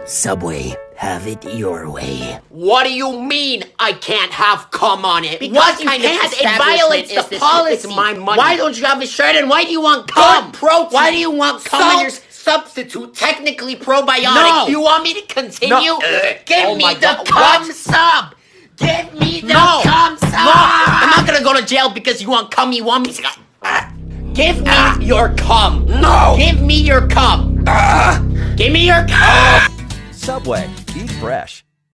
Subway, have it your way. What do you mean I can't have cum on it? Because What you kind of can't. It establishment violates is the this? policy. It's my money. Why don't you have a shirt and why do you want cum? Good protein. Why do you want cum in your... substitute, technically probiotic. No. You want me to continue? Give Oh me my the God. cum What? sub. Give me the No. cum sub. No, I'm not gonna go to jail because you want cum. You want me to... Give me your cum. No. Give me your cum. Give me your cum. Subway, eat fresh.